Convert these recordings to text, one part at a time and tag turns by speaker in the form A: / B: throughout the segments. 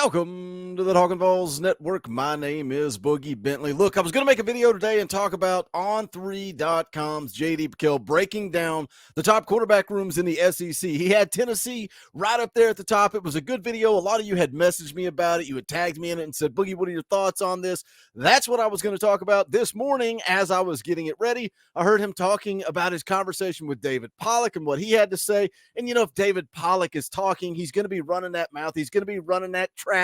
A: Welcome to the Talkin VAWLS Network. My name is Boogie Bentley. Look, I was going to make a video today and talk about On3.com's J.D. McKill breaking down the top quarterback rooms in the SEC. He had Tennessee right up there at the top. It was a good video. A lot of you had messaged me about it. You had tagged me in it and said, Boogie, what are your thoughts on this? That's what I was going to talk about this morning as I was getting it ready. I heard him talking about his conversation with David Pollack and what he had to say. And, you know, if David Pollack is talking, he's going to be running that mouth. He's going to be running that trap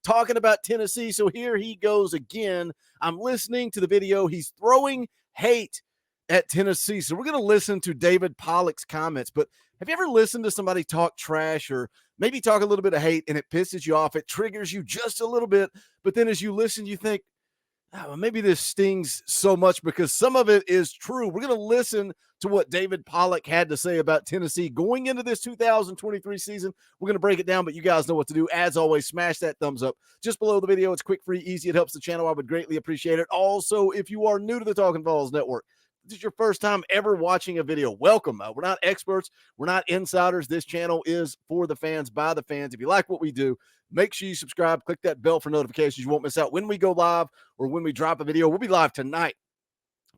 A: talking about Tennessee. So here he goes again. I'm listening to the video. He's throwing hate at Tennessee. So we're going to listen to David Pollack's comments. But have you ever listened to somebody talk trash or maybe talk a little bit of hate and it pisses you off? It triggers you just a little bit. But then as you listen, you think, oh, maybe this stings so much because some of it is true. We're going to listen to what David Pollack had to say about Tennessee going into this 2023 season. We're going to break it down, but you guys know what to do. As always, smash that thumbs up just below the video. It's quick, free, easy. It helps the channel. I would greatly appreciate it. Also, if you are new to the Talkin VAWLS Network, this is your first time ever watching a video, welcome. We're not experts. We're not insiders. This channel is for the fans, by the fans. If you like what we do, make sure you subscribe. Click that bell for notifications. You won't miss out when we go live or when we drop a video. We'll be live tonight.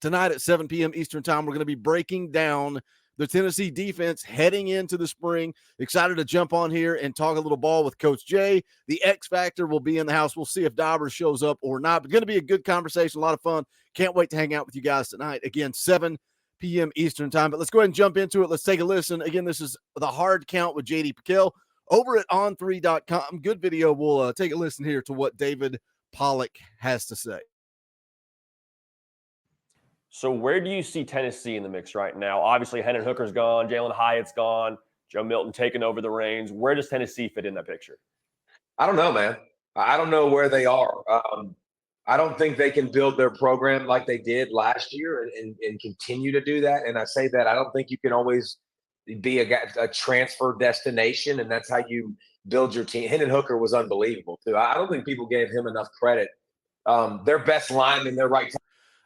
A: Tonight at 7 p.m. Eastern time, we're going to be breaking down the Tennessee defense heading into the spring. Excited to jump on here and talk a little ball with Coach Jay. The X Factor will be in the house. We'll see if Dobbers shows up or not. But going to be a good conversation, a lot of fun. Can't wait to hang out with you guys tonight. Again, 7 p.m. Eastern time. But let's go ahead and jump into it. Let's take a listen. Again, this is the hard count with J.D. McKill over at On3.com. Good video. We'll take a listen here to what David Pollack has to say.
B: So where do you see Tennessee in the mix right now? Obviously, Hendon Hooker's gone. Jalen Hyatt's gone. Joe Milton taking over the reins. Where does Tennessee fit in that picture?
C: I don't know, man. I don't know where they are. I don't think they can build their program like they did last year and continue to do that. And I say that I don't think you can always be a transfer destination, and that's how you build your team. Hendon Hooker was unbelievable, too. I don't think people gave him enough credit. Their best lineman, their right tackle.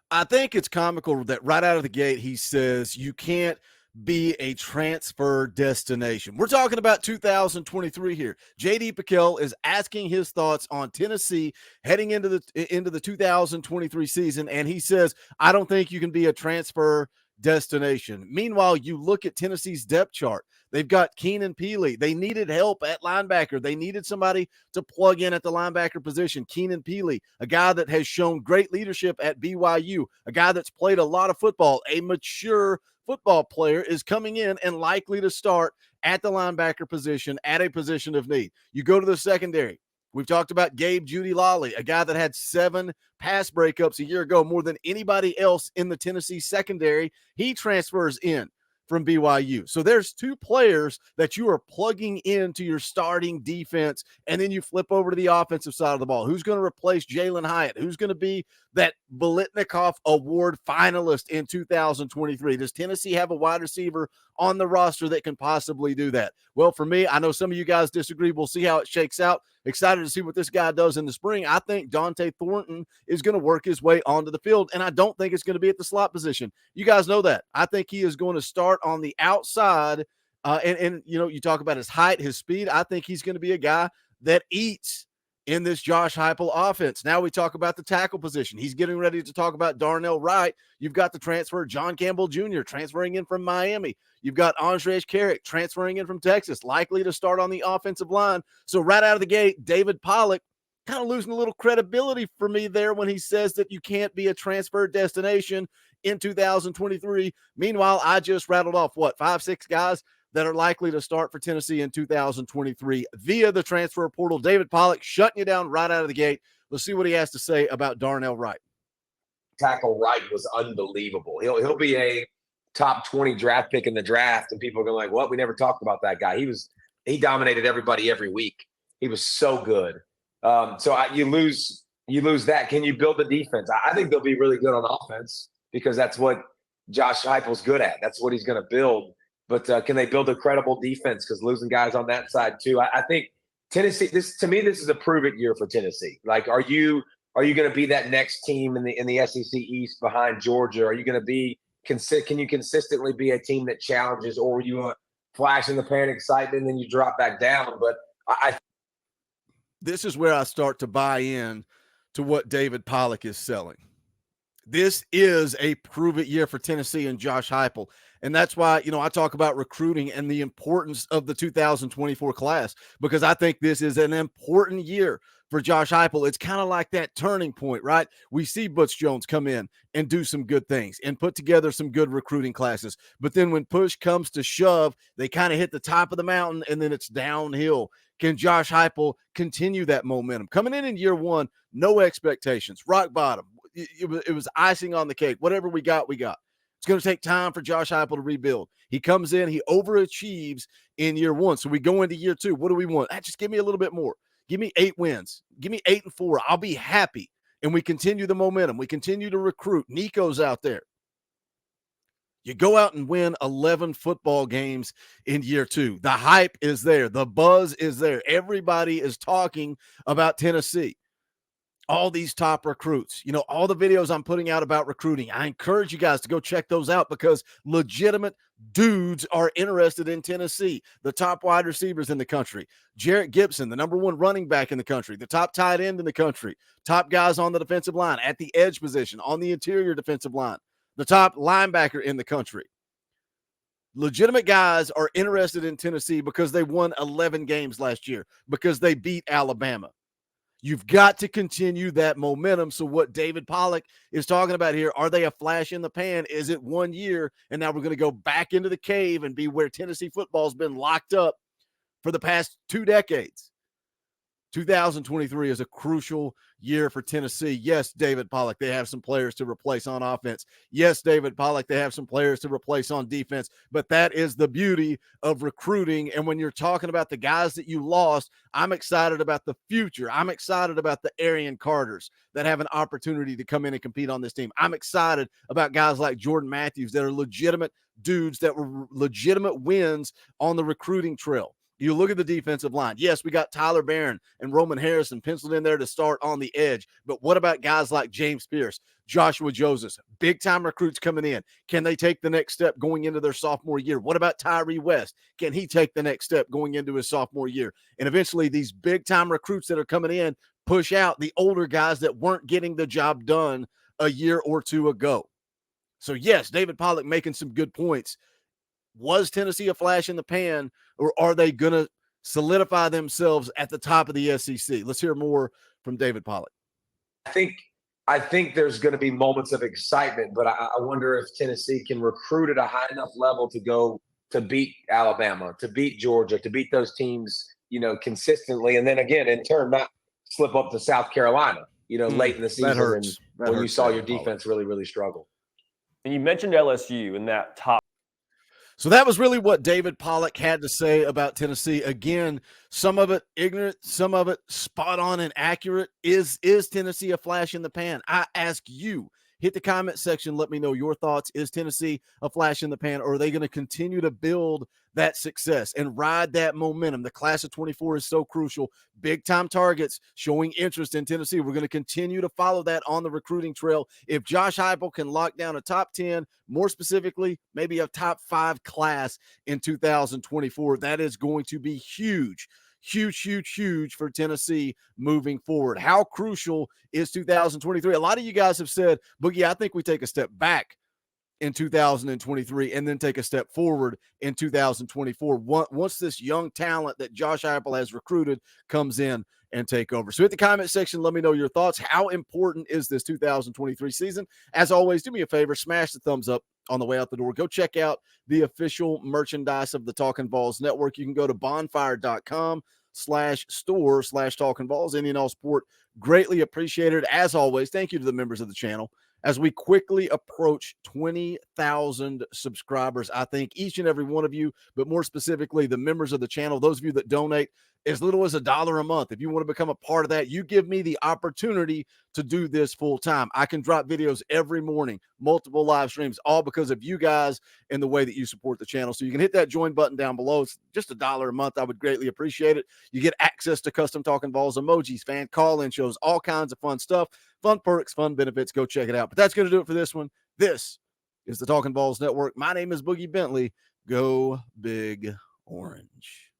A: I think it's comical that right out of the gate, he says you can't be a transfer destination. We're talking about 2023 here. J.D. McKill is asking his thoughts on Tennessee heading into the 2023 season, and he says, I don't think you can be a transfer destination. Meanwhile, you look at Tennessee's depth chart. They've got Keenan Peely. They needed help at linebacker. They needed somebody to plug in at the linebacker position. Keenan Peely, a guy that has shown great leadership at BYU, a guy that's played a lot of football, a mature football player, is coming in and likely to start at the linebacker position at a position of need. You go to the secondary. We've talked about Gabe Judy Lolly, a guy that had 7 pass breakups a year ago, more than anybody else in the Tennessee secondary. He transfers in from BYU. So there's 2 players that you are plugging into your starting defense, and then you flip over to the offensive side of the ball. Who's going to replace Jalen Hyatt? Who's going to be that Biletnikoff Award finalist in 2023? Does Tennessee have a wide receiver on the roster that can possibly do that? Well, for me, I know some of you guys disagree. We'll see how it shakes out. Excited to see what this guy does in the spring. I think Dante Thornton is going to work his way onto the field, and I don't think it's going to be at the slot position. You guys know that. I think he is going to start on the outside, and you know, you talk about his height, his speed. I think he's going to be a guy that eats in this Josh Heupel offense. Now we talk about the tackle position. He's getting ready to talk about Darnell Wright. You've got the transfer John Campbell Jr. transferring in from Miami. You've got Andrej Carrick transferring in from Texas, likely to start on the offensive line. So right out of the gate, David Pollack kind of losing a little credibility for me there when he says that you can't be a transfer destination in 2023. Meanwhile, I just rattled off, 5, 6 guys that are likely to start for Tennessee in 2023 via the transfer portal. David Pollack shutting you down right out of the gate. Let's see what he has to say about Darnell Wright.
C: Tackle Wright was unbelievable. He'll be a top 20 draft pick in the draft, and people are going like, "What? We never talked about that guy." He dominated everybody every week. He was so good. You lose that. Can you build the defense? I think they'll be really good on offense because that's what Josh Heupel's good at. That's what he's going to build. But can they build a credible defense? Because losing guys on that side too. I think Tennessee. This is a prove-it year for Tennessee. Like, are you going to be that next team in the SEC East behind Georgia? Are you going to be can you consistently be a team that challenges, or are you a flash in the pan excitement and then you drop back down? But
A: this is where I start to buy in to what David Pollack is selling. This is a prove-it year for Tennessee and Josh Heupel. And that's why, I talk about recruiting and the importance of the 2024 class, because I think this is an important year for Josh Heupel. It's kind of like that turning point, right? We see Butch Jones come in and do some good things and put together some good recruiting classes. But then when push comes to shove, they kind of hit the top of the mountain and then it's downhill. Can Josh Heupel continue that momentum? Coming in year one, no expectations, rock bottom. It was icing on the cake. Whatever we got, we got. It's going to take time for Josh Heupel to rebuild. He comes in, he overachieves in year one. So we go into year two. What do we want? Just give me a little bit more. Give me 8 wins. Give me 8-4. I'll be happy. And we continue the momentum. We continue to recruit. Nico's out there. You go out and win 11 football games in year two. The hype is there. The buzz is there. Everybody is talking about Tennessee. All these top recruits, all the videos I'm putting out about recruiting. I encourage you guys to go check those out because legitimate dudes are interested in Tennessee. The top wide receivers in the country, Jarrett Gibson, the #1 running back in the country, the top tight end in the country, top guys on the defensive line, at the edge position, on the interior defensive line, the top linebacker in the country. Legitimate guys are interested in Tennessee because they won 11 games last year, because they beat Alabama. You've got to continue that momentum. So what David Pollack is talking about here, are they a flash in the pan? Is it 1 year and now we're going to go back into the cave and be where Tennessee football has been locked up for the past 2 decades? 2023 is a crucial year for Tennessee. Yes, David Pollack, they have some players to replace on offense. Yes, David Pollack, they have some players to replace on defense. But that is the beauty of recruiting. And when you're talking about the guys that you lost, I'm excited about the future. I'm excited about the Arian Carters that have an opportunity to come in and compete on this team. I'm excited about guys like Jordan Matthews that are legitimate dudes that were legitimate wins on the recruiting trail. You look at the defensive line. Yes, we got Tyler Barron and Roman Harrison penciled in there to start on the edge. But what about guys like James Pierce, Joshua Joseph, big-time recruits coming in? Can they take the next step going into their sophomore year? What about Tyree West? Can he take the next step going into his sophomore year? And eventually these big-time recruits that are coming in push out the older guys that weren't getting the job done a year or two ago. So, yes, David Pollack making some good points. Was Tennessee a flash in the pan, or are they going to solidify themselves at the top of the SEC? Let's hear more from David Pollack.
C: I think there's going to be moments of excitement, but I wonder if Tennessee can recruit at a high enough level to go to beat Alabama, to beat Georgia, to beat those teams, consistently. And then again, in turn, not slip up to South Carolina, late in the season.
A: That hurts.
C: When you saw your defense really, really struggle.
B: And you mentioned LSU in that top.
A: So that was really what David Pollack had to say about Tennessee. Again, some of it ignorant, some of it spot on and accurate. Is Tennessee a flash in the pan? I ask you. Hit the comment section. Let me know your thoughts. Is Tennessee a flash in the pan, or are they going to continue to build that success and ride that momentum? The class of 24 is so crucial. Big-time targets showing interest in Tennessee. We're going to continue to follow that on the recruiting trail. If Josh Heupel can lock down a top 10, more specifically, maybe a top 5 class in 2024, that is going to be huge. Huge for Tennessee moving forward. How crucial is 2023? A lot of you guys have said, Boogie, I think we take a step back in 2023 and then take a step forward in 2024 once this young talent that Josh Heupel has recruited comes in and take over. So hit the comment section. Let me know your thoughts. How important is this 2023 season? As always, do me a favor, smash the thumbs up on the way out the door. Go check out the official merchandise of the Talkin VAWLS Network. You can go to bonfire.com/store/Talkin VAWLS. Any and all support greatly appreciated. As always, thank you to the members of the channel. As we quickly approach 20,000 subscribers, I thank each and every one of you, but more specifically, the members of the channel, those of you that donate as little as $1 a month. If you want to become a part of that, you give me the opportunity to do this full time. I can drop videos every morning, multiple live streams, all because of you guys and the way that you support the channel. So you can hit that join button down below. It's just $1 a month. I would greatly appreciate it. You get access to custom Talkin VAWLS emojis, fan call-in shows, all kinds of fun stuff, fun perks, fun benefits. Go check it out. But that's going to do it for this one. This is the Talkin VAWLS Network. My name is Boogie Bentley. Go Big Orange.